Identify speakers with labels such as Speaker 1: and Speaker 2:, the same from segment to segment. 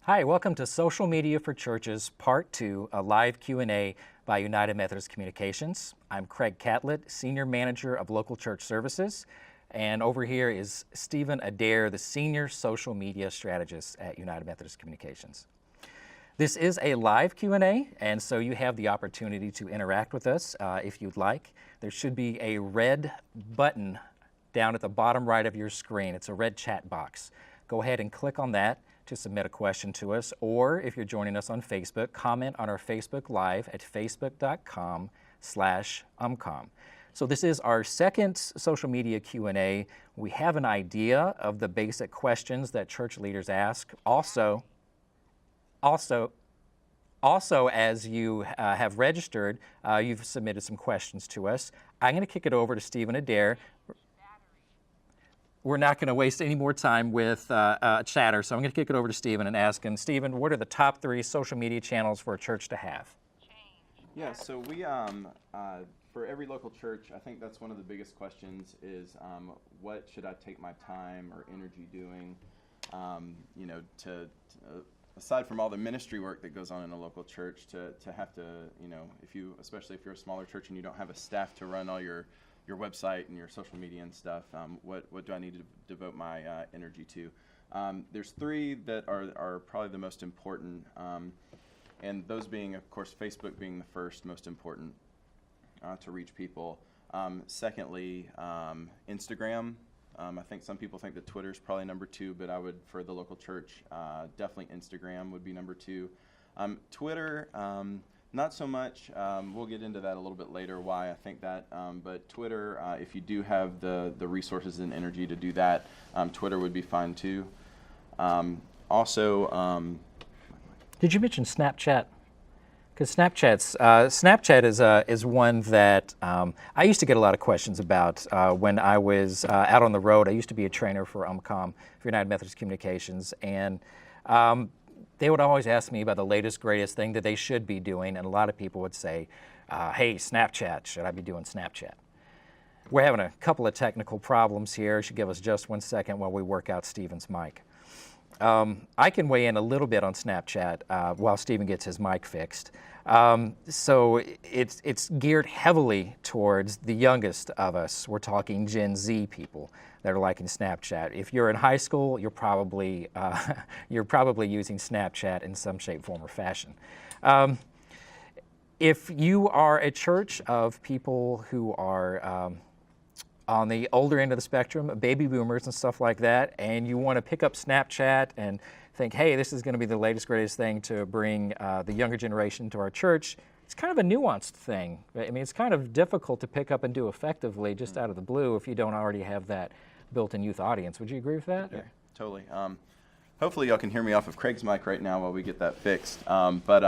Speaker 1: Hi, welcome to Social Media for Churches, Part 2, a live Q&A by United Methodist Communications. I'm Craig Catlett, Senior Manager of Local Church Services, and over here is Stephen Adair, the Senior Social Media Strategist at United Methodist Communications. This is a live Q&A, and so you have the opportunity to interact with us if you'd like. There should be a red button down at the bottom right of your screen. It's a red chat box. Go ahead and click on that to submit a question to us, or if you're joining us on Facebook, comment on our Facebook Live at facebook.com/umcom. So this is our second social media Q&A. We have an idea of the basic questions that church leaders ask. Also, as you have registered, you've submitted some questions to us. I'm going to kick it over to Stephen Adair. We're not going to waste any more time with chatter, so I'm going to kick it over to Stephen and ask him, Stephen, what are the top 3 social media channels for a church to have?
Speaker 2: Yeah, so we, for every local church, I think that's one of the biggest questions is what should I take my time or energy doing, aside from all the ministry work that goes on in a local church, to have to, especially if you're a smaller church and you don't have a staff to run all your website and your social media and stuff, what do I need to devote my energy to? There's 3 that are probably the most important, and those being, of course, Facebook being the first most important to reach people. Secondly, Instagram. I think some people think that Twitter's probably number 2, but I would, for the local church, definitely Instagram would be number 2. Twitter, not so much. We'll get into that a little bit later, why I think that. But Twitter, if you do have the resources and energy to do that, Twitter would be fine too.
Speaker 1: Did you mention Snapchat? Because Snapchat is one that I used to get a lot of questions about when I was out on the road. I used to be a trainer for UMCOM, for United Methodist Communications, and they would always ask me about the latest, greatest thing that they should be doing, and a lot of people would say, hey, Snapchat, should I be doing Snapchat? We're having a couple of technical problems here. You should give us just 1 second while we work out Stephen's mic. I can weigh in a little bit on Snapchat while Stephen gets his mic fixed. So it's geared heavily towards the youngest of us. We're talking Gen Z people that are liking Snapchat. If you're in high school, you're probably using Snapchat in some shape, form, or fashion. If you are a church of people who are on the older end of the spectrum, baby boomers and stuff like that, and you want to pick up Snapchat and think, hey, this is going to be the latest, greatest thing to bring the younger generation to our church, it's kind of a nuanced thing. I mean, it's kind of difficult to pick up and do effectively just out of the blue if you don't already have that built-in youth audience. Would you agree with that?
Speaker 2: Yeah, totally. Hopefully y'all can hear me off of Craig's mic right now while we get that fixed. Definitely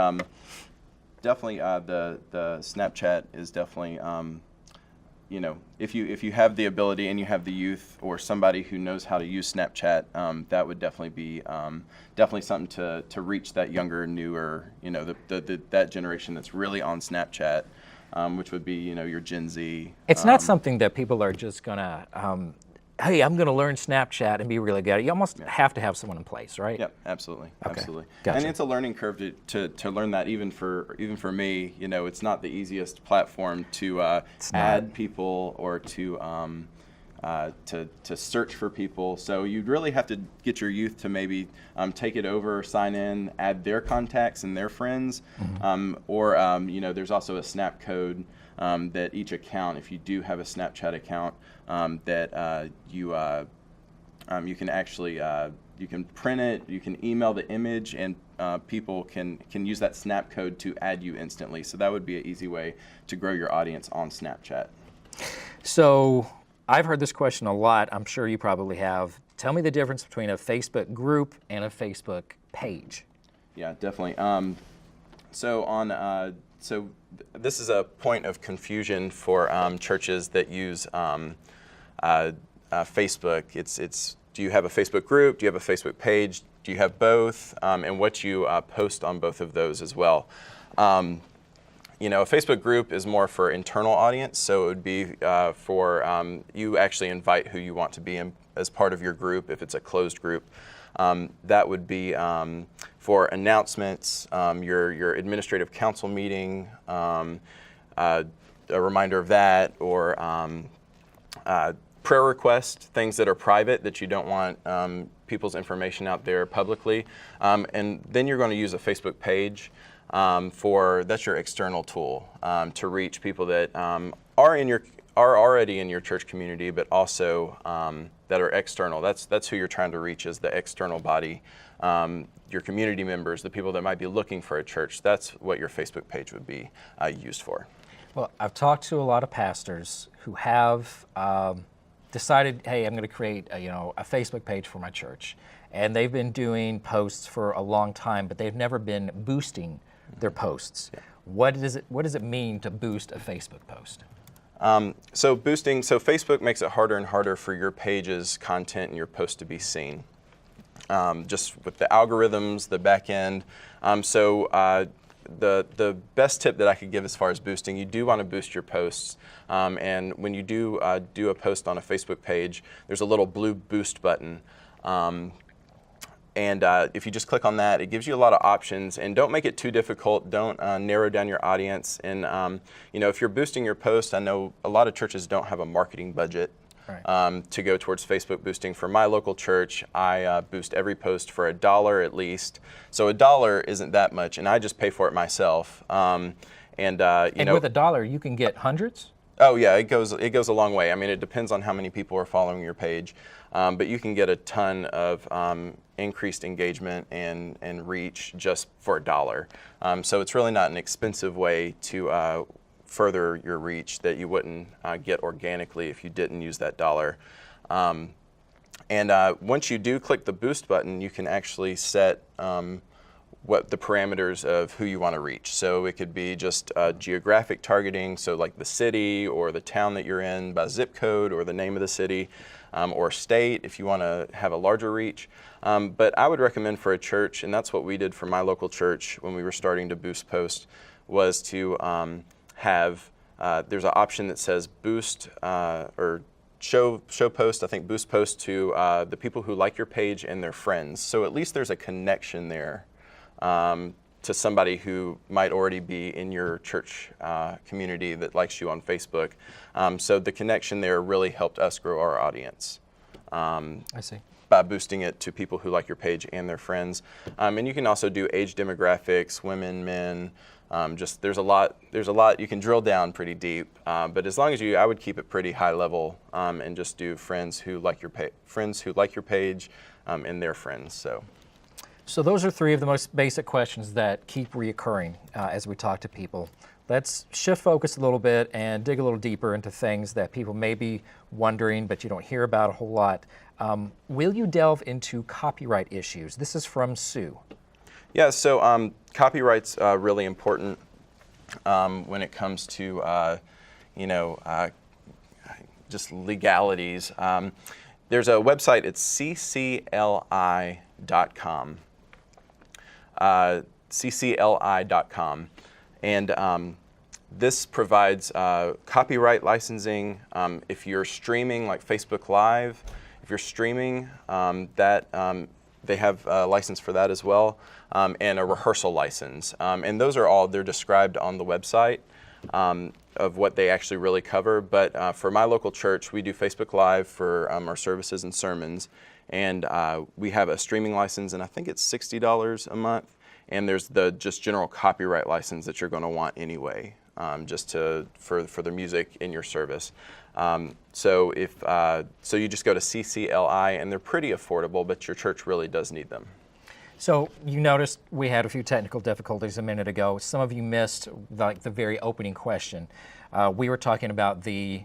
Speaker 2: the Snapchat is definitely, if you have the ability and you have the youth or somebody who knows how to use Snapchat, that would definitely be definitely something to reach that younger, newer, that generation that's really on Snapchat, which would be, your Gen Z.
Speaker 1: It's not something that people are just gonna, hey, I'm gonna learn Snapchat and be really good at it. You almost have to have someone in place, right?
Speaker 2: Yep, absolutely,
Speaker 1: okay.
Speaker 2: Absolutely.
Speaker 1: Gotcha.
Speaker 2: And it's a learning curve to learn that. Even for me, it's not the easiest platform to add people or to search for people. So you'd really have to get your youth to maybe take it over, sign in, add their contacts and their friends, mm-hmm. There's also a Snap code that each account, if you do have a Snapchat account, that you can actually you can print it, you can email the image, and people can use that Snap code to add you instantly. So that would be an easy way to grow your audience on Snapchat.
Speaker 1: So I've heard this question a lot. I'm sure you probably have. Tell me the difference between a Facebook group and a Facebook page.
Speaker 2: Yeah, definitely. So this is a point of confusion for churches that use Facebook. It's do you have a Facebook group? Do you have a Facebook page? Do you have both? And what you post on both of those as well. A Facebook group is more for internal audience, so it would be for you actually invite who you want to be in as part of your group if it's a closed group. That would be for announcements, your administrative council meeting, a reminder of that, or prayer requests, things that are private that you don't want people's information out there publicly. And then you're going to use a Facebook page that's your external tool to reach people that are already in your church community, but also that are external. That's who you're trying to reach, is the external body, your community members, the people that might be looking for a church. That's what your Facebook page would be used for.
Speaker 1: Well, I've talked to a lot of pastors who have decided, hey, I'm going to create a Facebook page for my church, and they've been doing posts for a long time, but they've never been boosting their posts. Yeah. What does it mean to boost a Facebook post?
Speaker 2: So Facebook makes it harder and harder for your page's content and your post to be seen. Just with the algorithms, the back end. The best tip that I could give as far as boosting, you do want to boost your posts. And when you do a post on a Facebook page, there's a little blue boost button. And if you just click on that, it gives you a lot of options. And don't make it too difficult. Don't narrow down your audience. And if you're boosting your post, I know a lot of churches don't have a marketing budget. Right. To go towards Facebook boosting. For my local church, I boost every post for $1 at least. So $1 isn't that much, and I just pay for it myself. And with
Speaker 1: $1, you can get hundreds?
Speaker 2: Oh yeah, it goes a long way. I mean, it depends on how many people are following your page, but you can get a ton of increased engagement and reach just for $1. So it's really not an expensive way to further your reach that you wouldn't get organically if you didn't use that $1. Once you do click the boost button, you can actually set what the parameters of who you want to reach. So it could be just geographic targeting, so like the city or the town that you're in by zip code or the name of the city, or state if you want to have a larger reach. But I would recommend for a church, and that's what we did for my local church when we were starting to boost posts, was to there's an option that says boost or show post, I think boost post to the people who like your page and their friends. So at least there's a connection there to somebody who might already be in your church community that likes you on Facebook. So the connection there really helped us grow our audience.
Speaker 1: I see.
Speaker 2: By boosting it to people who like your page and their friends. And you can also do age demographics, women, men. There's a lot you can drill down pretty deep, but as long as I would keep it pretty high level and just do friends who like your page and their friends.
Speaker 1: So those are three of the most basic questions that keep reoccurring as we talk to people. Let's shift focus a little bit and dig a little deeper into things that people may be wondering, but you don't hear about a whole lot. Will you delve into copyright issues? This is from Sue.
Speaker 2: Yeah, so copyright's really important when it comes to, just legalities. There's a website, it's ccli.com. ccli.com. And this provides copyright licensing. If you're streaming like Facebook Live, if you're streaming, they have a license for that as well, and a rehearsal license. And those are they're described on the website of what they actually really cover. But for my local church, we do Facebook Live for our services and sermons. And we have a streaming license, and I think it's $60 a month. And there's the just general copyright license that you're going to want anyway, for the music in your service. So you just go to CCLI, and they're pretty affordable, but your church really does need them.
Speaker 1: So you noticed we had a few technical difficulties a minute ago. Some of you missed the very opening question. We were talking about the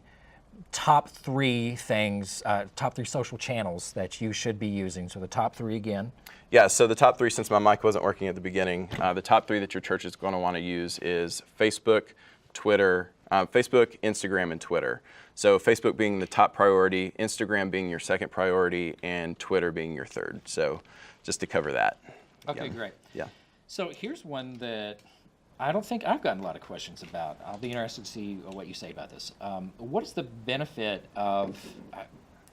Speaker 1: top three things, top three social channels that you should be using. So the top three again.
Speaker 2: Yeah, so the top three, since my mic wasn't working at the beginning, the top three that your church is going to want to use is Facebook, Instagram, and Twitter. So Facebook being the top priority, Instagram being your second priority, and Twitter being your third. So just to cover that.
Speaker 1: Okay, great.
Speaker 2: Yeah.
Speaker 1: So here's one that I don't think I've gotten a lot of questions about. I'll be interested to see what you say about this. What is the benefit of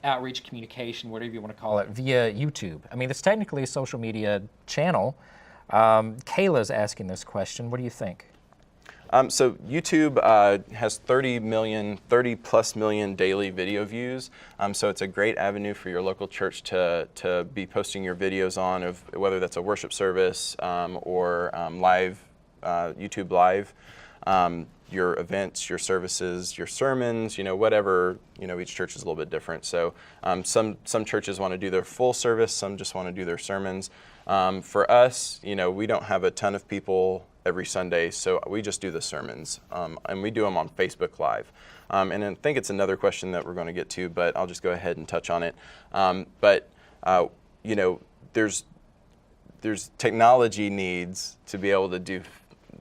Speaker 1: outreach, communication, whatever you want to call it, via YouTube. I mean, it's technically a social media channel. Kayla's asking this question. What do you think?
Speaker 2: So YouTube has 30 plus million daily video views. So it's a great avenue for your local church to be posting your videos on, of whether that's a worship service or live, YouTube Live, your events, your services, your sermons, whatever, each church is a little bit different. So some churches want to do their full service, some just want to do their sermons. For us, we don't have a ton of people every Sunday, so we just do the sermons, and we do them on Facebook Live. And I think it's another question that we're going to get to, but I'll just go ahead and touch on it. There's technology needs to be able to do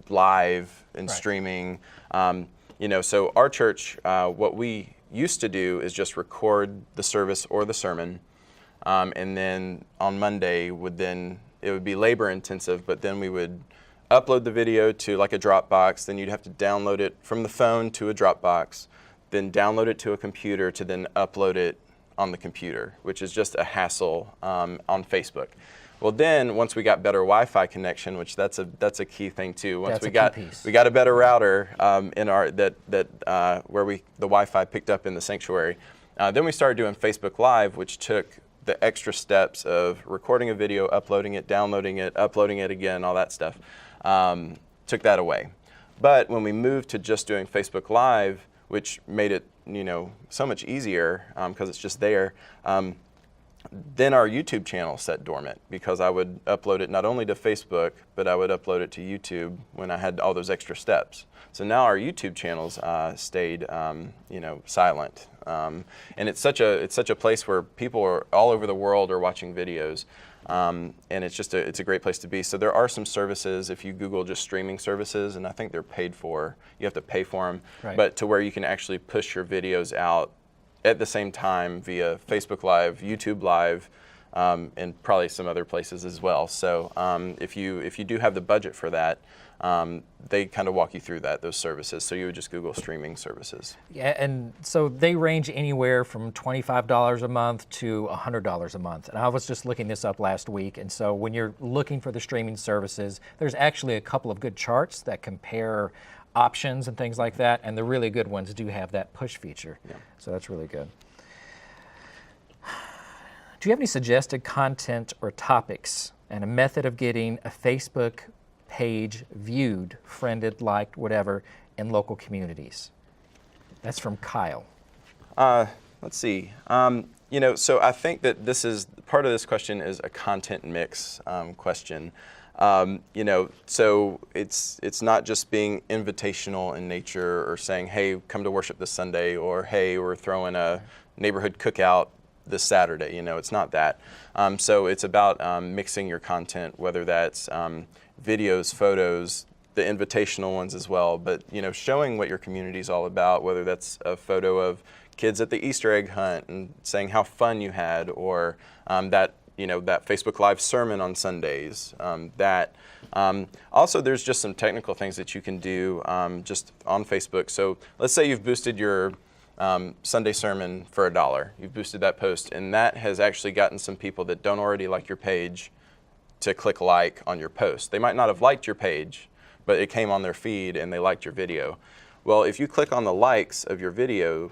Speaker 2: live and streaming. So our church, what we used to do is just record the service or the sermon, and then on Monday it would be labor intensive, but then we would upload the video to like a Dropbox, then you'd have to download it from the phone to a Dropbox, then download it to a computer to then upload it on the computer, which is just a hassle on Facebook. Well, then once we got better Wi-Fi connection, which that's a key thing too. Once we got a better router in our where the Wi-Fi picked up in the sanctuary, then we started doing Facebook Live, which took the extra steps of recording a video, uploading it, downloading it, uploading it again, all that stuff. Took that away. But when we moved to just doing Facebook Live, which made it so much easier because it's just there, then our YouTube channel sat dormant because I would upload it not only to Facebook, but I would upload it to YouTube when I had all those extra steps. So now our YouTube channels stayed silent. And it's such a place where people are all over the world are watching videos. And it's a great place to be. So there are some services, if you Google just streaming services, and I think they're paid for, you have to pay for them, but to where you can actually push your videos out at the same time via Facebook Live, YouTube Live, and probably some other places as well. So if you do have the budget for that, they kind of walk you through those services. So you would just Google streaming services. Yeah,
Speaker 1: and so they range anywhere from $25 a month to $100 a month. And I was just looking this up last week. And so when you're looking for the streaming services, there's actually a couple of good charts that compare options and things like that. And the really good ones do have that push feature. Yeah. So that's really good. Do you have any suggested content or topics and a method of getting a Facebook page viewed, friended, liked, whatever, in local communities? That's from Kyle.
Speaker 2: Let's see. So I think that this is part of this question is a content mix question. So it's not just being invitational in nature or saying, hey, come to worship this Sunday, or hey, we're throwing a neighborhood cookout this Saturday. It's not that. So it's about mixing your content, whether that's videos, photos, the invitational ones as well, but showing what your community is all about, whether that's a photo of kids at the Easter egg hunt and saying how fun you had, or that Facebook Live sermon on Sundays. Also, there's just some technical things that you can do just on Facebook. So let's say you've boosted your Sunday sermon for $1. You've boosted that post, and that has actually gotten some people that don't already like your page to click like on your post. They might not have liked your page, but it came on their feed and they liked your video. Well, if you click on the likes of your video,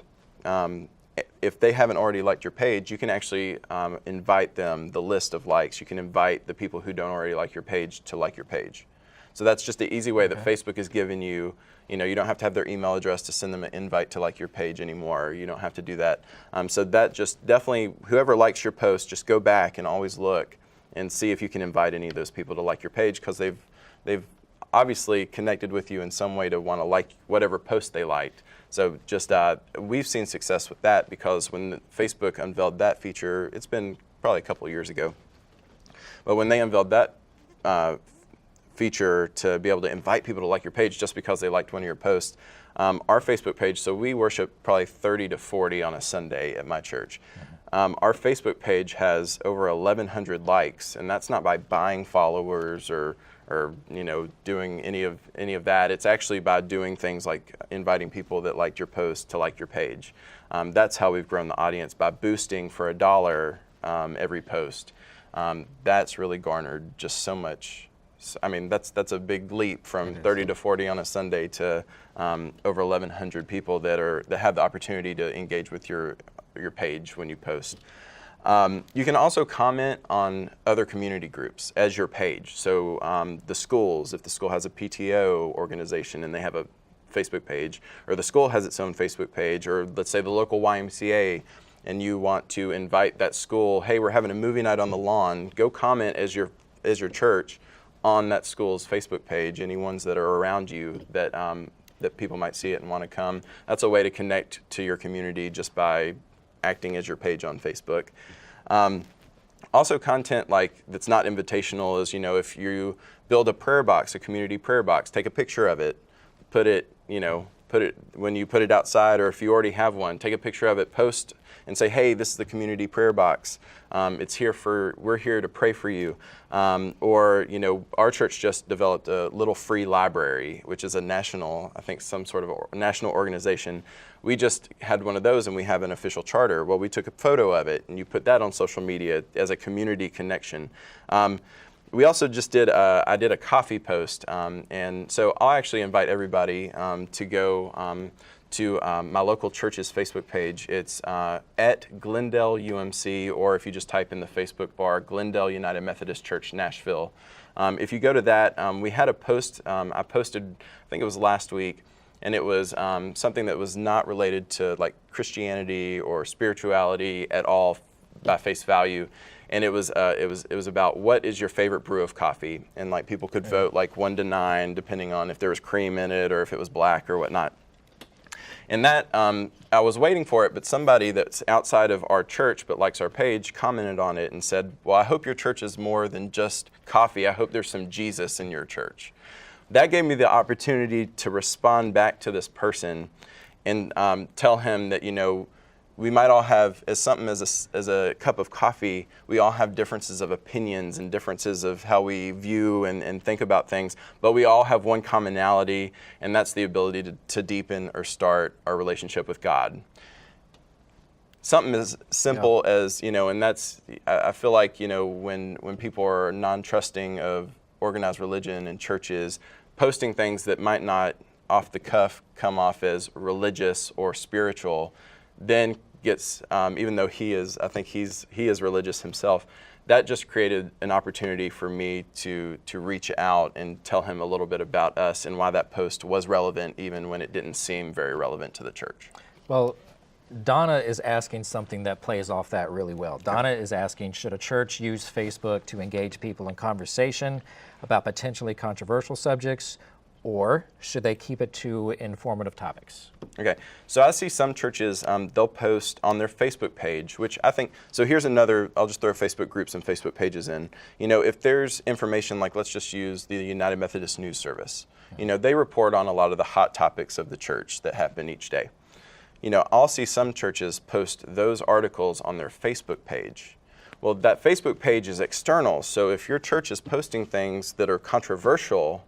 Speaker 2: if they haven't already liked your page, you can actually invite them the list of likes. You can invite the people who don't already like your page to like your page. So that's just the easy way that Facebook is giving you. You don't have to have their email address to send them an invite to like your page anymore. You don't have to do that. So that just definitely, whoever likes your post, just go back and always look and see if you can invite any of those people to like your page, because they've obviously connected with you in some way to want to like whatever post they liked. So just we've seen success with that, because when Facebook unveiled that feature, it's been probably a couple of years ago, but when they unveiled that feature to be able to invite people to like your page just because they liked one of your posts, our Facebook page, so we worship probably 30 to 40 on a Sunday at my church. Our Facebook page has over 1,100 likes, and that's not by buying followers or or doing any of that. It's actually by doing things like inviting people that liked your post to like your page. That's how we've grown the audience, by boosting for $1 every post. That's really garnered just so much. I mean, that's a big leap from 30 to 40 on a Sunday to over 1,100 people that have the opportunity to engage with your page when you post. You can also comment on other community groups as your page. So the schools, if the school has a PTO organization and they have a Facebook page, or the school has its own Facebook page, or let's say the local YMCA, and you want to invite that school, hey, we're having a movie night on the lawn, go comment as your church on that school's Facebook page, any ones that are around you that people might see it and want to come. That's a way to connect to your community just by acting as your page on Facebook. Also, content that's not invitational is, if you build a prayer box, a community prayer box, take a picture of it, put it when you put it outside, or if you already have one, take a picture of it, post and say, hey, this is the community prayer box. We're here to pray for you. Or our church just developed a little free library, which is a national, I think some sort of national organization. We just had one of those, and we have an official charter. Well, we took a photo of it, and you put that on social media as a community connection. We also I did a coffee post, and so I'll actually invite everybody to go to my local church's Facebook page. It's at Glendale UMC, or if you just type in the Facebook bar, Glendale United Methodist Church, Nashville. If you go to that, we had a post, I posted, I think it was last week, and it was something that was not related to like Christianity or spirituality at all by face value. And it was about what is your favorite brew of coffee, and like people could vote like 1 to 9 depending on if there was cream in it or if it was black or whatnot. And that I was waiting for it, but somebody that's outside of our church but likes our page commented on it and said, well, I hope your church is more than just coffee. I hope there's some Jesus in your church. That gave me the opportunity to respond back to this person and tell him that, we might all have, as a cup of coffee, we all have differences of opinions and differences of how we view and think about things, but we all have one commonality, and that's the ability to deepen or start our relationship with God. Something as simple as, and that's, I feel like, when people are non-trusting of organized religion and churches, posting things that might not off the cuff come off as religious or spiritual, then gets, even though he is religious himself, that just created an opportunity for me to reach out and tell him a little bit about us and why that post was relevant even when it didn't seem very relevant to the church.
Speaker 1: Well, Donna is asking something that plays off that really well. Donna is asking, should a church use Facebook to engage people in conversation about potentially controversial subjects, or should they keep it to informative topics?
Speaker 2: Okay, so I see some churches, they'll post on their Facebook page, which I think, so here's another, I'll just throw Facebook groups and Facebook pages in. If there's information like, let's just use the United Methodist News Service. They report on a lot of the hot topics of the church that happen each day. I'll see some churches post those articles on their Facebook page. Well, that Facebook page is external, so if your church is posting things that are controversial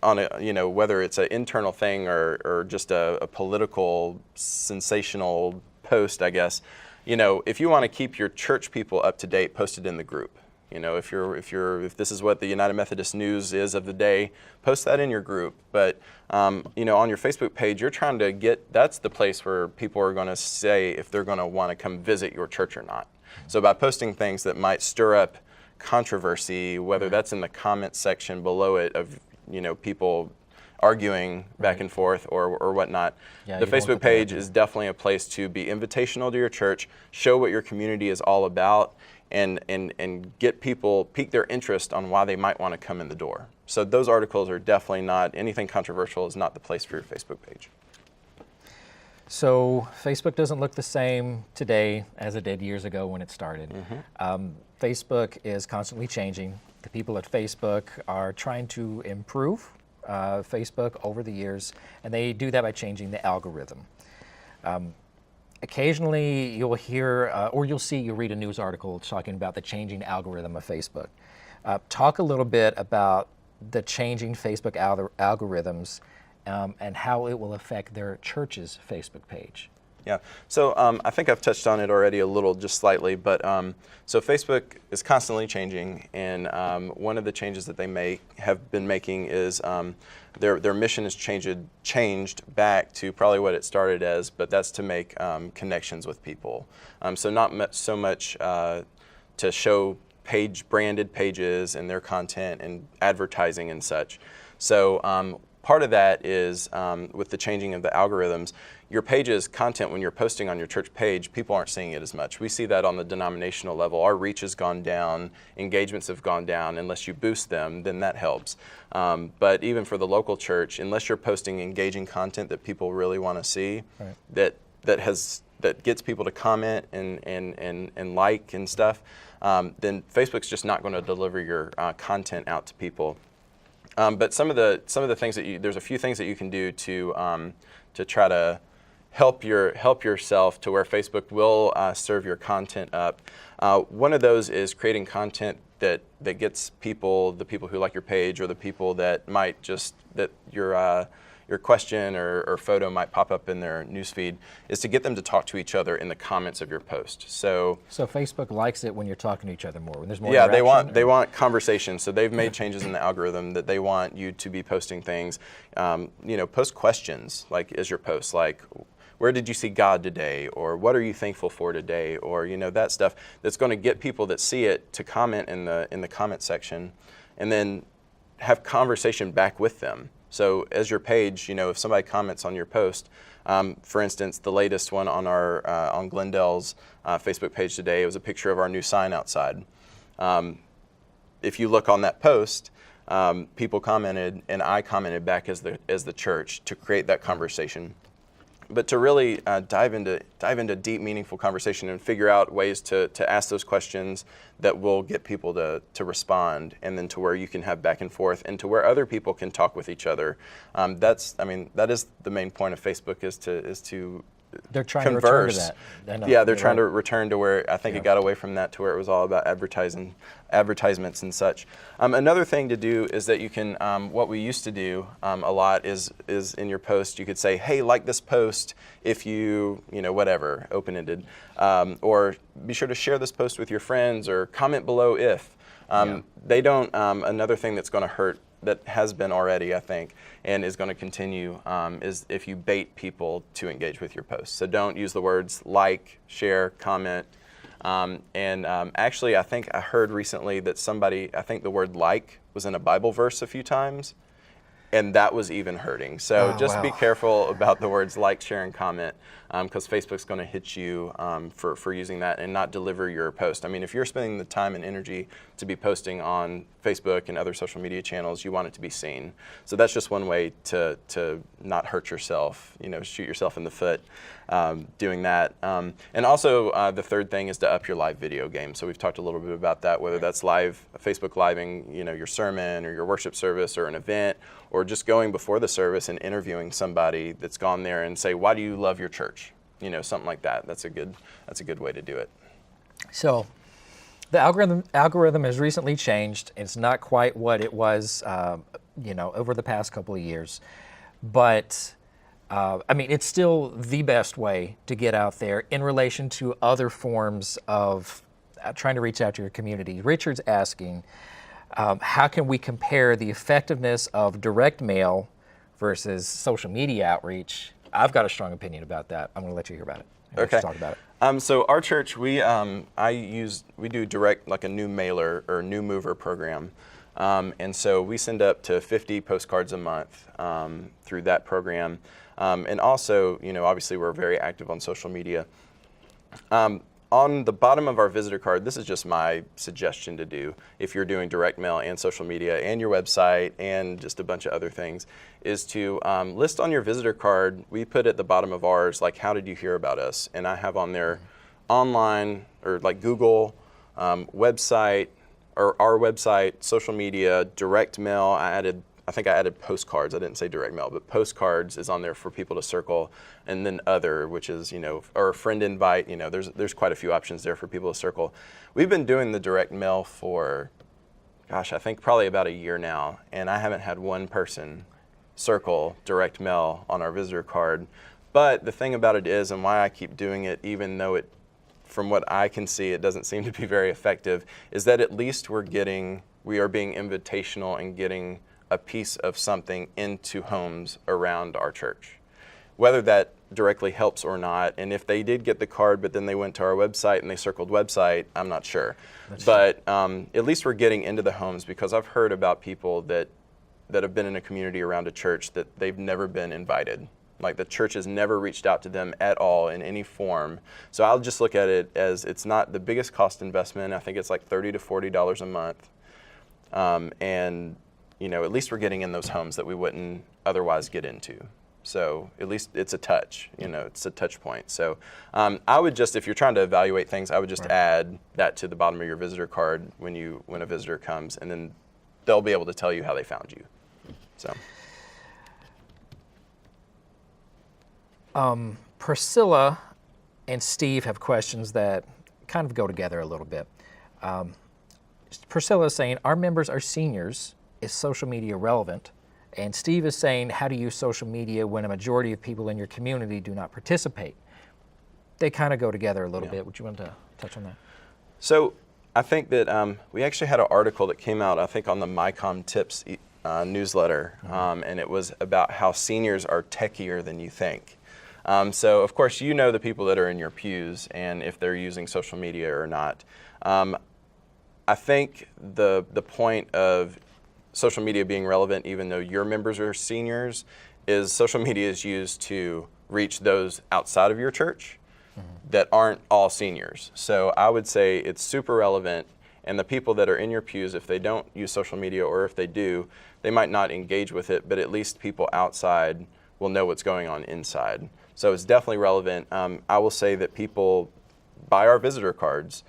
Speaker 2: on a, whether it's an internal thing or just a political sensational post, I guess, if you want to keep your church people up to date, post it in the group. If this is what the United Methodist News is of the day, post that in your group. But on your Facebook page, you're trying to that's the place where people are going to say if they're going to want to come visit your church or not. So by posting things that might stir up controversy, whether that's in the comment section below it of people arguing back and forth or whatnot. Yeah, the Facebook page is definitely a place to be invitational to your church, show what your community is all about, and get people, pique their interest on why they might want to come in the door. So those articles are definitely not, anything controversial is not the place for your Facebook page.
Speaker 1: So Facebook doesn't look the same today as it did years ago when it started. Facebook is constantly changing. The people at Facebook are trying to improve Facebook over the years, and they do that by changing the algorithm. Occasionally you'll hear, or you'll read a news article talking about the changing algorithm of Facebook. Talk a little bit about the changing Facebook algorithms and how it will affect their church's Facebook page.
Speaker 2: Yeah, so I think I've touched on it already a little, just slightly, but so Facebook is constantly changing, and one of the changes that they have been making is their mission has changed back to probably what it started as, but that's to make connections with people. So not so much to show branded pages and their content and advertising and such. So part of that is with the changing of the algorithms, your page's content, when you're posting on your church page, people aren't seeing it as much. We see that on the denominational level. Our reach has gone down, engagements have gone down. Unless you boost them, then that helps. But even for the local church, unless you're posting engaging content that people really want to see,
Speaker 1: right,
Speaker 2: that gets people to comment and like and stuff, then Facebook's just not going to deliver your content out to people. But some of the things that there's a few things that you can do to try to help yourself to where Facebook will serve your content up. One of those is creating content that gets the people who like your page, or the people that might that your question or photo might pop up in their newsfeed, is to get them to talk to each other in the comments of your post. So
Speaker 1: Facebook likes it when you're talking to each other more, when there's more
Speaker 2: yeah,
Speaker 1: interaction,
Speaker 2: they want conversation. So they've made changes in the algorithm that they want you to be posting things. Post questions like as your post, like, where did you see God today? Or what are you thankful for today? Or that stuff that's going to get people that see it to comment in the comment section, and then have conversation back with them. So as your page, if somebody comments on your post, for instance, the latest one on on Glendale's Facebook page today, it was a picture of our new sign outside. If you look on that post, people commented, and I commented back as the church to create that conversation. But to really dive into deep, meaningful conversation and figure out ways to ask those questions that will get people to respond, and then to where you can have back and forth, and to where other people can talk with each other. That is the main point of Facebook, is to
Speaker 1: they're trying
Speaker 2: converse.
Speaker 1: to return to that.
Speaker 2: Yeah, they're trying to return to where I think it got away from that, to where it was all about advertisements and such. Another thing to do is that you can, what we used to do a lot is in your post, you could say, hey, like this post if you whatever, open-ended. Or be sure to share this post with your friends, or comment below if. They don't, another thing that's going to hurt, that has been already, I think, and is going to continue, is if you bait people to engage with your posts. So don't use the words like, share, comment. Actually, I think I heard recently that I think the word like was in a Bible verse a few times, and that was even hurting. So be careful about the words like, share, and comment, because Facebook's going to hit you for using that and not deliver your post. I mean, if you're spending the time and energy to be posting on Facebook and other social media channels, you want it to be seen. So that's just one way to not hurt yourself, shoot yourself in the foot doing that. And also the third thing is to up your live video game. So we've talked a little bit about that, whether that's Facebook living, your sermon or your worship service or an event, or just going before the service and interviewing somebody that's gone there and say, why do you love your church? Something like that. That's a good way to do it.
Speaker 1: So the algorithm has recently changed. It's not quite what it was, over the past couple of years, but it's still the best way to get out there in relation to other forms of trying to reach out to your community. Richard's asking, how can we compare the effectiveness of direct mail versus social media outreach? I've got a strong opinion about that. I'm going to let you hear about it.
Speaker 2: Okay.
Speaker 1: Talk about it.
Speaker 2: So our church, we do direct, like a new mailer or new mover program. And so we send up to 50 postcards a month through that program. And also, obviously we're very active on social media. On the bottom of our visitor card, this is just my suggestion to do if you're doing direct mail and social media and your website and just a bunch of other things, is to list on your visitor card. We put at the bottom of ours, like, how did you hear about us? And I have on there online, or like Google, website, or our website, social media, direct mail. I think I added postcards. I didn't say direct mail, but postcards is on there for people to circle. And then other, which is, or a friend invite, there's quite a few options there for people to circle. We've been doing the direct mail for gosh, I think probably about a year now, and I haven't had one person circle direct mail on our visitor card. But the thing about it is, and why I keep doing it, even though it, from what I can see, it doesn't seem to be very effective, is that at least we are being invitational and getting a piece of something into homes around our church. Whether that directly helps or not, and if they did get the card but then they went to our website and they circled website, I'm not sure. But at least we're getting into the homes, because I've heard about people that have been in a community around a church that they've never been invited. Like the church has never reached out to them at all in any form. So I'll just look at it as it's not the biggest cost investment. I think it's like $30 to $40 a month. And at least we're getting in those homes that we wouldn't otherwise get into. So at least it's a touch, it's a touch point. So I would just, if you're trying to evaluate things, I would just add that to the bottom of your visitor card when a visitor comes, and then they'll be able to tell you how they found you. So.
Speaker 1: Priscilla and Steve have questions that kind of go together a little bit. Priscilla is saying, our members are seniors. Is social media relevant? And Steve is saying, how to use social media when a majority of people in your community do not participate? They kind of go together a little bit. Would you want to touch on that?
Speaker 2: So I think that we actually had an article that came out, I think, on the MyCom Tips newsletter, and it was about how seniors are techier than you think. So, of course, the people that are in your pews and if they're using social media or not. I think the point of social media being relevant, even though your members are seniors, is social media is used to reach those outside of your church that aren't all seniors. So I would say it's super relevant, and the people that are in your pews, if they don't use social media, or if they do, they might not engage with it, but at least people outside will know what's going on inside. So it's definitely relevant. I will say that people buy our visitor cards,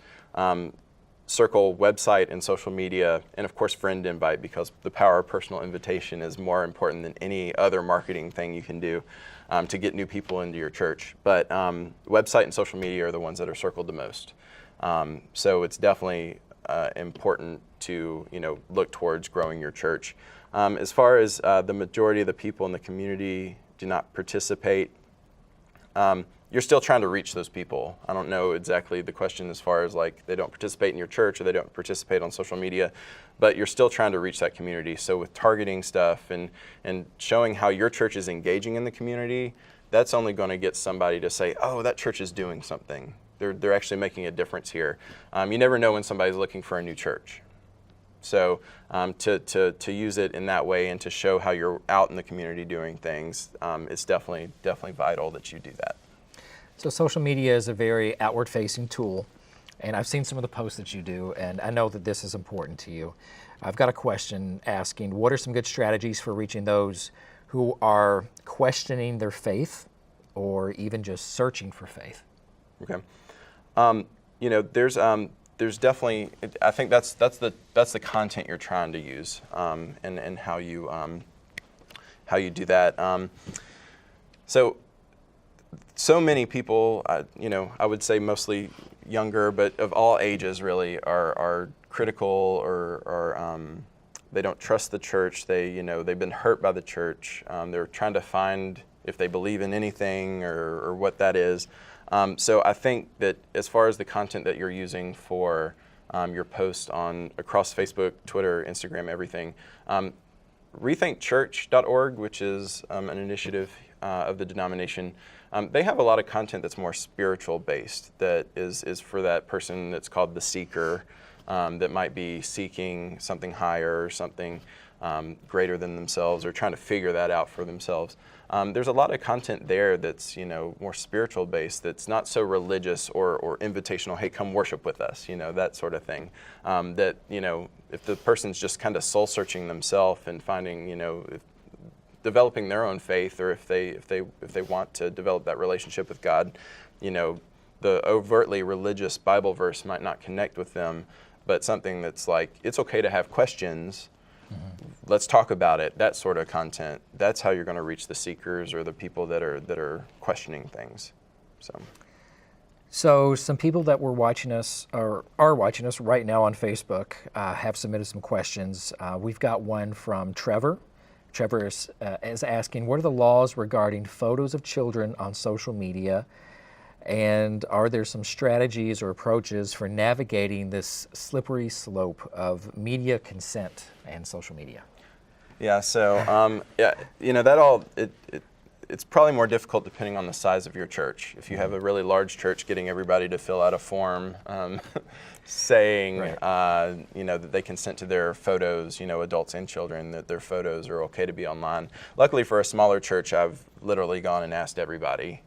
Speaker 2: circle website and social media, and of course friend invite, because the power of personal invitation is more important than any other marketing thing you can do to get new people into your church. But website and social media are the ones that are circled the most. So it's definitely important to look towards growing your church. As far as the majority of the people in the community do not participate, you're still trying to reach those people. I don't know exactly the question as far as like they don't participate in your church or they don't participate on social media, but you're still trying to reach that community. So with targeting stuff and showing how your church is engaging in the community, that's only going to get somebody to say, oh, that church is doing something. They're actually making a difference here. You never know when somebody's looking for a new church. So to use it in that way and to show how you're out in the community doing things, it's definitely vital that you do that.
Speaker 1: So social media is a very outward-facing tool, and I've seen some of the posts that you do, and I know that this is important to you. I've got a question asking, what are some good strategies for reaching those who are questioning their faith or even just searching for faith?
Speaker 2: Okay. There's definitely, I think that's the content you're trying to use, and how you do that. So many people, I would say mostly younger, but of all ages really, are critical or they don't trust the church. They've been hurt by the church. They're trying to find if they believe in anything or what that is. So I think that as far as the content that you're using for your posts across Facebook, Twitter, Instagram, everything, rethinkchurch.org, which is an initiative of the denomination, they have a lot of content that's more spiritual based, that is for that person that's called the seeker, that might be seeking something higher or something greater than themselves, or trying to figure that out for themselves. There's a lot of content there that's more spiritual based, that's not so religious or invitational, hey, come worship with us, that sort of thing. That if the person's just kind of soul searching themselves and finding developing their own faith, or if they want to develop that relationship with God, the overtly religious Bible verse might not connect with them, but something that's like, it's okay to have questions. Let's talk about it. That sort of content. That's how you're going to reach the seekers or the people that are questioning things.
Speaker 1: So some people that were watching us or are watching us right now on Facebook have submitted some questions. We've got one from Trevor. Trevor is asking, what are the laws regarding photos of children on social media? And are there some strategies or approaches for navigating this slippery slope of media consent and social media?
Speaker 2: Yeah, so that all it's probably more difficult depending on the size of your church. If you have a really large church, getting everybody to fill out a form saying
Speaker 1: Right.
Speaker 2: that they consent to their photos, adults and children, that their photos are okay to be online. Luckily for a smaller church, I've literally gone and asked everybody.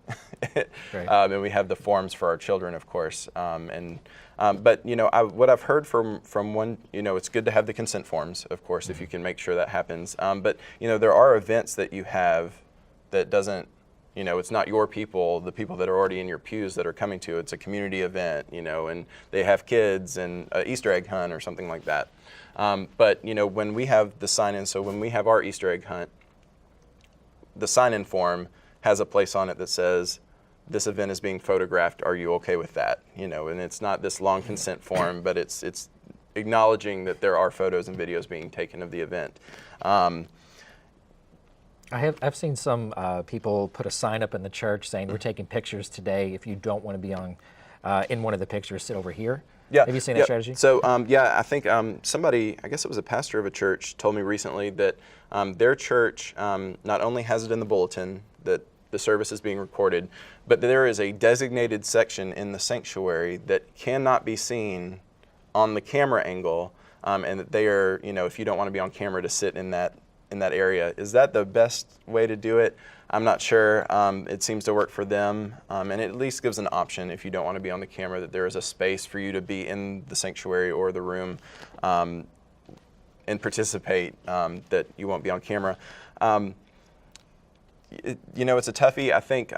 Speaker 1: Right.
Speaker 2: And we have the forms for our children, of course. But what I've heard from one, it's good to have the consent forms, of course, if you can make sure that happens. But there are events that you have that doesn't, it's not your people, the people that are already in your pews that are coming to. It's a community event, and they have kids and an Easter egg hunt or something like that. But when we have the sign-in, so when we have our Easter egg hunt, the sign-in form has a place on it that says, this event is being photographed, are you okay with that? And it's not this long consent form, but it's acknowledging that there are photos and videos being taken of the event.
Speaker 1: I've seen some people put a sign up in the church saying we're taking pictures today. If you don't want to be on in one of the pictures, sit over here.
Speaker 2: Yeah.
Speaker 1: Have you seen that strategy?
Speaker 2: So I think somebody, I guess it was a pastor of a church, told me recently that their church not only has it in the bulletin that the service is being recorded, but there is a designated section in the sanctuary that cannot be seen on the camera angle, and that they are, if you don't want to be on camera, to sit in that area. Is that the best way to do it? I'm not sure. It seems to work for them, and it at least gives an option if you don't want to be on the camera, that there is a space for you to be in the sanctuary or the room and participate, that you won't be on camera. It's a toughie. I think,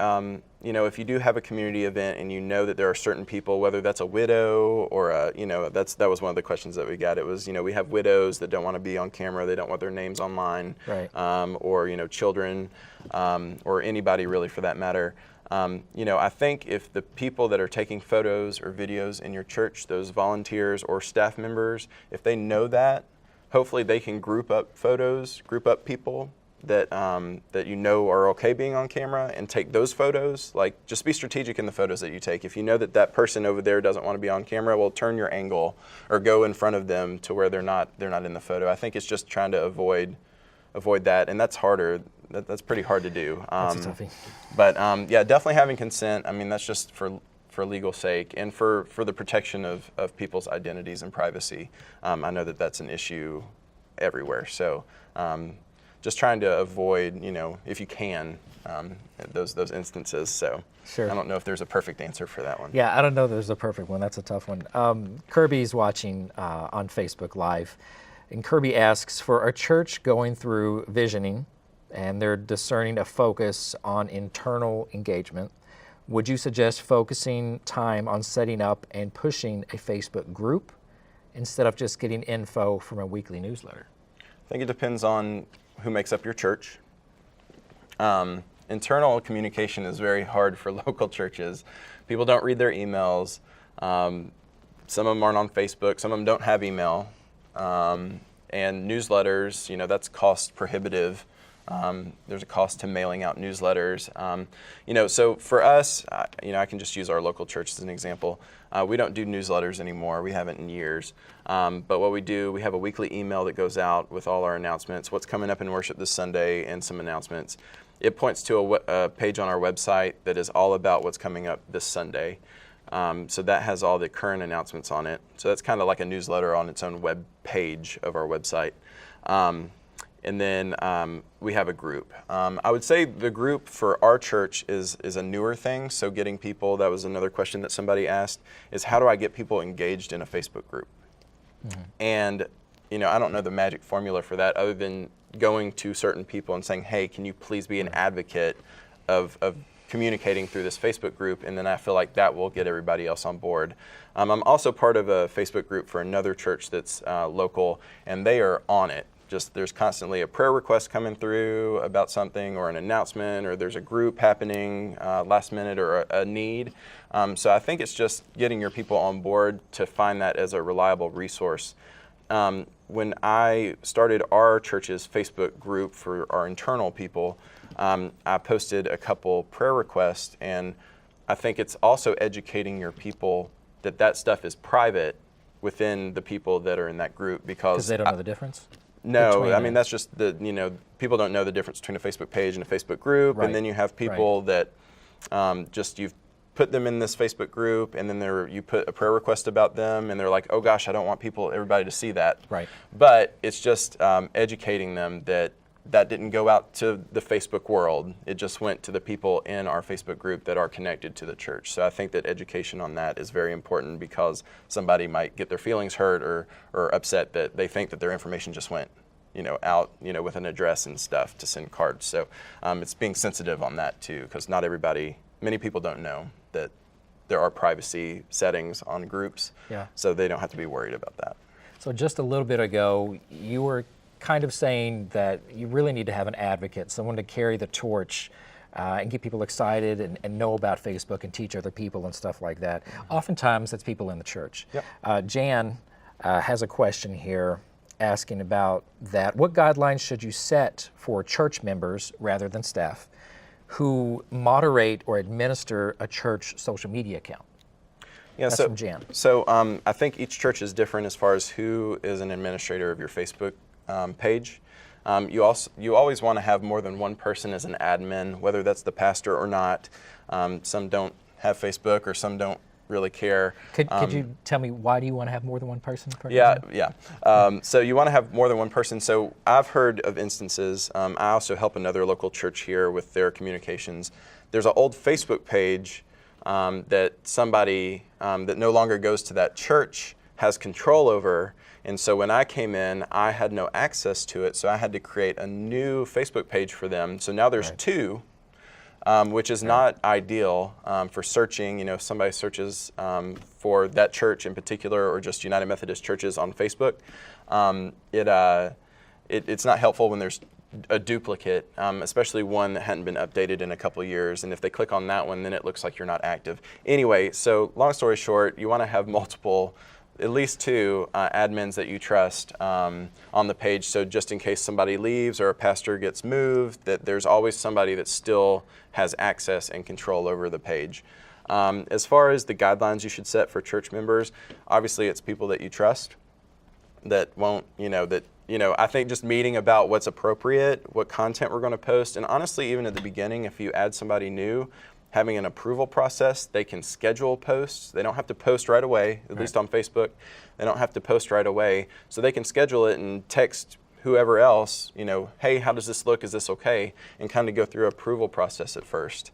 Speaker 2: if you do have a community event and you know that there are certain people, whether that's a widow or that was one of the questions that we got. It was, we have widows that don't want to be on camera. They don't want their names online.
Speaker 1: Right.
Speaker 2: Or, children, or anybody really for that matter. I think if the people that are taking photos or videos in your church, those volunteers or staff members, if they know that, hopefully they can group up photos, group up people that are okay being on camera, and take those photos. Like, just be strategic in the photos that you take. If you know that that person over there doesn't want to be on camera, well, turn your angle or go in front of them to where they're not in the photo. I think it's just trying to avoid that, and that's harder. That's pretty hard to do.
Speaker 1: That's a toughie.
Speaker 2: But definitely having consent. I mean, that's just for legal sake and for the protection of people's identities and privacy. I know that that's an issue everywhere. So. Just trying to avoid, if you can, those instances. So
Speaker 1: Sure.
Speaker 2: I don't know if there's a perfect answer for that one.
Speaker 1: Yeah, I don't know there's a perfect one. That's a tough one. Kirby's watching on Facebook Live, and Kirby asks, for a church going through visioning and they're discerning a focus on internal engagement, would you suggest focusing time on setting up and pushing a Facebook group instead of just getting info from a weekly newsletter?
Speaker 2: I think it depends on who makes up your church. Internal communication is very hard for local churches. People don't read their emails. Some of them aren't on Facebook. Some of them don't have email. And newsletters, that's cost prohibitive. There's a cost to mailing out newsletters. So for us, I can just use our local church as an example. We don't do newsletters anymore. We haven't in years. But what we do, we have a weekly email that goes out with all our announcements, what's coming up in worship this Sunday, and some announcements. It points to a page on our website that is all about what's coming up this Sunday. So that has all the current announcements on it. So that's kind of like a newsletter on its own web page of our website. And then we have a group. I would say the group for our church is a newer thing. So getting people, that was another question that somebody asked, is how do I get people engaged in a Facebook group? Mm-hmm. And, I don't know the magic formula for that other than going to certain people and saying, hey, can you please be an advocate of communicating through this Facebook group? And then I feel like that will get everybody else on board. I'm also part of a Facebook group for another church that's local, and they are on it. Just there's constantly a prayer request coming through about something, or an announcement, or there's a group happening last minute, or a need. So I think it's just getting your people on board to find that as a reliable resource. When I started our church's Facebook group for our internal people, I posted a couple prayer requests, and I think it's also educating your people that that stuff is private within the people that are in that group, because
Speaker 1: they don't know the difference?
Speaker 2: No, I mean, that's just people don't know the difference between a Facebook page and a Facebook group.
Speaker 1: Right.
Speaker 2: And then you have people that you've put them in this Facebook group, and then you put a prayer request about them, and they're like, oh gosh, I don't want everybody to see that.
Speaker 1: Right.
Speaker 2: But it's just educating them that didn't go out to the Facebook world. It just went to the people in our Facebook group that are connected to the church. So I think that education on that is very important, because somebody might get their feelings hurt or upset that they think that their information just went out with an address and stuff to send cards. So it's being sensitive on that too, because many people don't know that there are privacy settings on groups.
Speaker 1: Yeah.
Speaker 2: So they don't have to be worried about that.
Speaker 1: So just a little bit ago, you were kind of saying that you really need to have an advocate, someone to carry the torch and get people excited and know about Facebook and teach other people and stuff like that. Oftentimes, that's people in the church.
Speaker 2: Yep.
Speaker 1: Jan has a question here asking about that. What guidelines should you set for church members rather than staff who moderate or administer a church social media account?
Speaker 2: Yeah,
Speaker 1: That's from Jan.
Speaker 2: So I think each church is different as far as who is an administrator of your Facebook page. You always want to have more than one person as an admin, whether that's the pastor or not. Some don't have Facebook, or some don't really care.
Speaker 1: Could you tell me, why do you want to have more than one person?
Speaker 2: Yeah. So you want to have more than one person. So I've heard of instances. I also help another local church here with their communications. There's an old Facebook page that somebody that no longer goes to that church has control over. And so when I came in, I had no access to it, so I had to create a new Facebook page for them. So now there's two, which is not ideal for searching. If somebody searches for that church in particular, or just United Methodist churches on Facebook, it's not helpful when there's a duplicate, especially one that hadn't been updated in a couple of years. And if they click on that one, then it looks like you're not active. Anyway, so long story short, you want to have multiple, at least two admins that you trust on the page. So just in case somebody leaves or a pastor gets moved, that there's always somebody that still has access and control over the page. As far as the guidelines you should set for church members, obviously it's people that you trust that won't, I think just meeting about what's appropriate, what content we're going to post. And honestly, even at the beginning, if you add somebody new, having an approval process, they can schedule posts. They don't have to post right away, at least on Facebook. They don't have to post right away. So they can schedule it and text whoever else, hey, how does this look? Is this okay? And kind of go through approval process at first,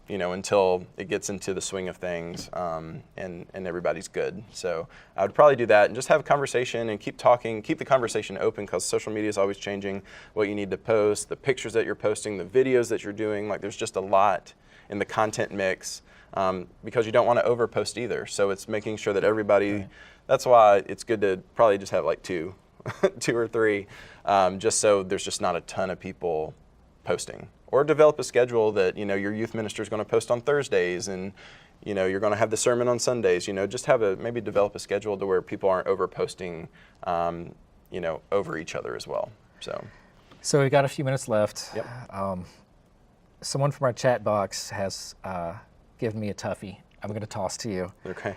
Speaker 2: until it gets into the swing of things and everybody's good. So I would probably do that and just have a conversation and keep talking, keep the conversation open, because social media is always changing what you need to post, the pictures that you're posting, the videos that you're doing. Like, there's just a lot in the content mix because you don't want to overpost either. So it's making sure that everybody, that's why it's good to probably just have like two or three, just so there's just not a ton of people posting. Or develop a schedule that, your youth minister is going to post on Thursdays, and, you're going to have the sermon on Sundays. Just maybe develop a schedule to where people aren't over posting, over each other as well. So
Speaker 1: we've got a few minutes left.
Speaker 2: Yep.
Speaker 1: Someone from our chat box has given me a toughie. I'm going to toss to you.
Speaker 2: Okay.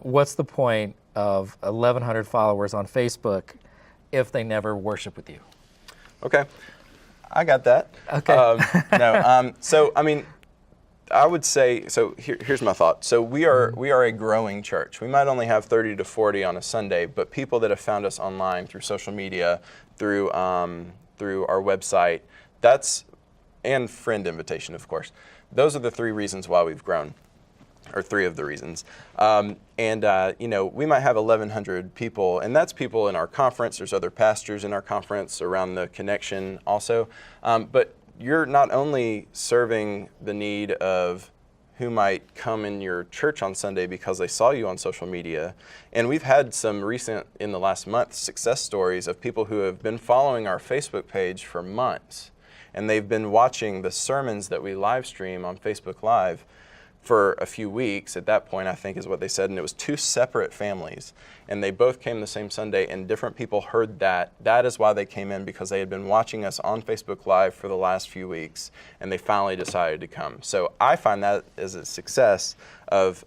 Speaker 1: What's the point of 1,100 followers on Facebook if they never worship with you?
Speaker 2: Okay. I got that.
Speaker 1: Okay.
Speaker 2: I would say, so here's my thought. So we are a growing church. We might only have 30 to 40 on a Sunday, but people that have found us online through social media, through our website, and friend invitation, of course. Those are the three reasons why we've grown, or three of the reasons. We might have 1,100 people, and that's people in our conference. There's other pastors in our conference around the connection also. But you're not only serving the need of who might come in your church on Sunday because they saw you on social media. And we've had some recent, in the last month, success stories of people who have been following our Facebook page for months. And they've been watching the sermons that we live stream on Facebook Live for a few weeks. At that point, I think is what they said. And it was 2 separate families. And they both came the same Sunday, and different people heard that. That is why they came in, because they had been watching us on Facebook Live for the last few weeks, and they finally decided to come. So I find that as a success of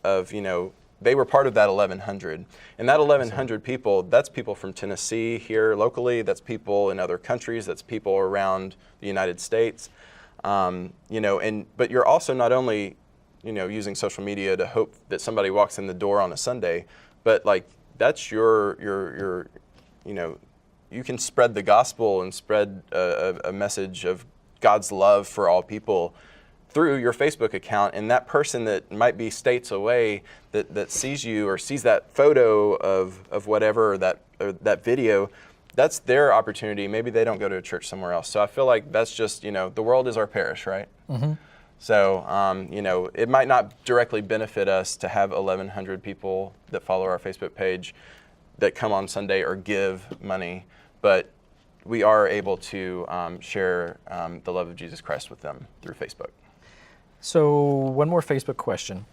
Speaker 2: they were part of that 1,100. And that 1,100 people, that's people from Tennessee here locally, that's people in other countries, that's people around the United States. But you're also not only using social media to hope that somebody walks in the door on a Sunday, but like that's your you can spread the gospel and spread a message of God's love for all people through your Facebook account. And that person that might be states away that sees you or sees that photo of whatever, or that video, that's their opportunity. Maybe they don't go to a church somewhere else. So I feel like that's just, the world is our parish, right? Mm-hmm. So, it might not directly benefit us to have 1,100 people that follow our Facebook page that come on Sunday or give money, but we are able to share the love of Jesus Christ with them through Facebook.
Speaker 1: So one more Facebook question.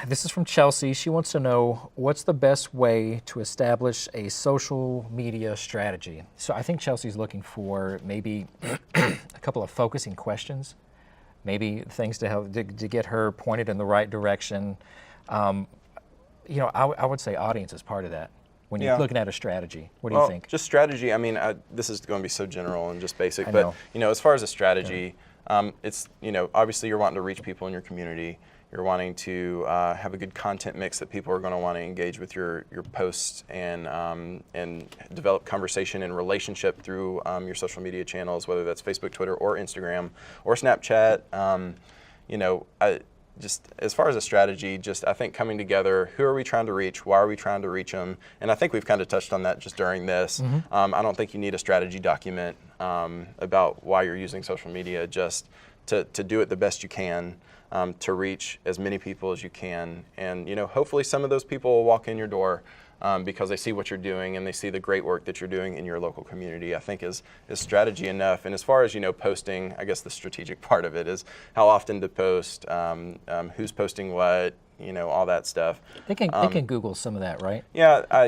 Speaker 1: This is from Chelsea. She wants to know, what's the best way to establish a social media strategy? So I think Chelsea's looking for maybe a couple of focusing questions, maybe things to help to get her pointed in the right direction. I would say audience is part of that when you're looking at a strategy. What do you think?
Speaker 2: Just strategy. I mean, this is going to be so general and just basic,
Speaker 1: I
Speaker 2: but
Speaker 1: know.
Speaker 2: As far as a strategy, it's obviously you're wanting to reach people in your community. You're wanting to have a good content mix that people are going to want to engage with your posts and develop conversation and relationship through your social media channels, whether that's Facebook, Twitter, or Instagram, or Snapchat. Just as far as a strategy, I think coming together, who are we trying to reach? Why are we trying to reach them? And I think we've kind of touched on that just during this. Mm-hmm. I don't think you need a strategy document about why you're using social media, just to do it the best you can. To reach as many people as you can. And, hopefully some of those people will walk in your door because they see what you're doing and they see the great work that you're doing in your local community, I think is strategy enough. And as far as, posting, I guess the strategic part of it is how often to post, who's posting what, all that stuff.
Speaker 1: They can Google some of that, right?
Speaker 2: Yeah,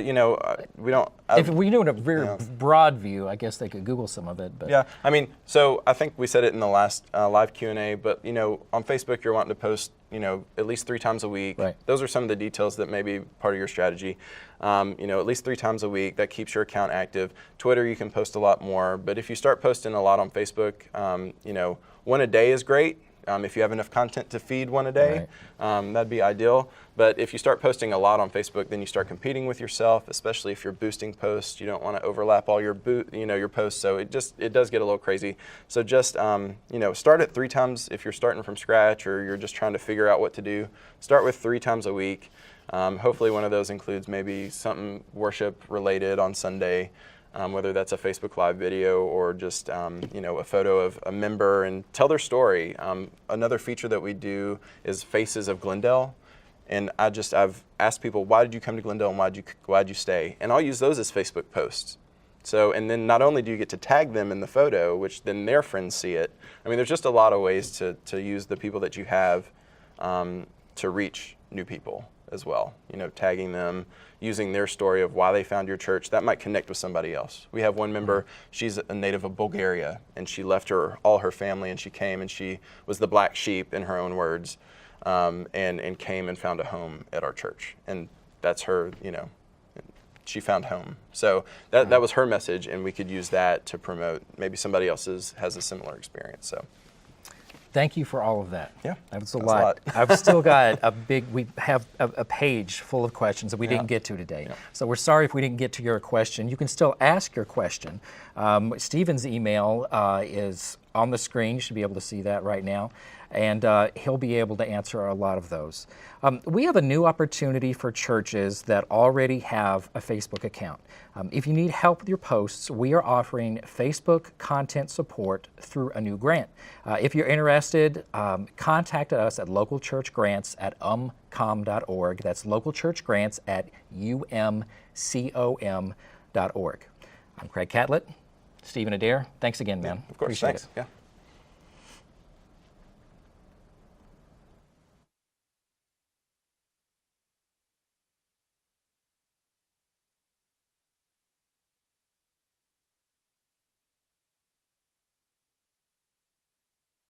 Speaker 2: we don't.
Speaker 1: If we do it in a very broad view, I guess they could Google some of it. But
Speaker 2: yeah, I mean, so I think we said it in the last live Q&A, but on Facebook you're wanting to post, at least 3 times a week.
Speaker 1: Right.
Speaker 2: Those are some of the details that may be part of your strategy. At least 3 times a week. That keeps your account active. Twitter, you can post a lot more, but if you start posting a lot on Facebook, 1 a day is great. If you have enough content to feed 1 a day, right. That'd be ideal. But if you start posting a lot on Facebook, then you start competing with yourself, especially if you're boosting posts. You don't want to overlap all your your posts, so it does get a little crazy. So just start at 3 times if you're starting from scratch or you're just trying to figure out what to do. Start with 3 times a week. Hopefully one of those includes maybe something worship related on Sunday. Whether that's a Facebook Live video or just a photo of a member and tell their story. Another feature that we do is Faces of Glendale, and I've asked people, why did you come to Glendale and why'd you stay? And I'll use those as Facebook posts. So, and then not only do you get to tag them in the photo, which then their friends see it. I mean, there's just a lot of ways to use the people that you have to reach new people as well. Tagging them, using their story of why they found your church. That might connect with somebody else. We have one member, she's a native of Bulgaria, and she left all her family, and she came, and she was the black sheep, in her own words, and came and found a home at our church. And that's her, she found home. So that was her message, and we could use that to promote. Maybe somebody else has a similar experience. So.
Speaker 1: Thank you for all of that.
Speaker 2: Yeah,
Speaker 1: that was a lot. I've still got we have a page full of questions that we didn't get to today. Yeah. So we're sorry if we didn't get to your question. You can still ask your question. Stephen's email is on the screen. You should be able to see that right now. And he'll be able to answer a lot of those. We have a new opportunity for churches that already have a Facebook account. If you need help with your posts, we are offering Facebook content support through a new grant. If you're interested, contact us at localchurchgrants@umcom.org. That's localchurchgrants@umcom.org. I'm Craig Catlett. Stephen Adair, thanks again, man.
Speaker 3: Of course,
Speaker 1: Appreciate
Speaker 3: thanks.
Speaker 1: it.
Speaker 3: Yeah.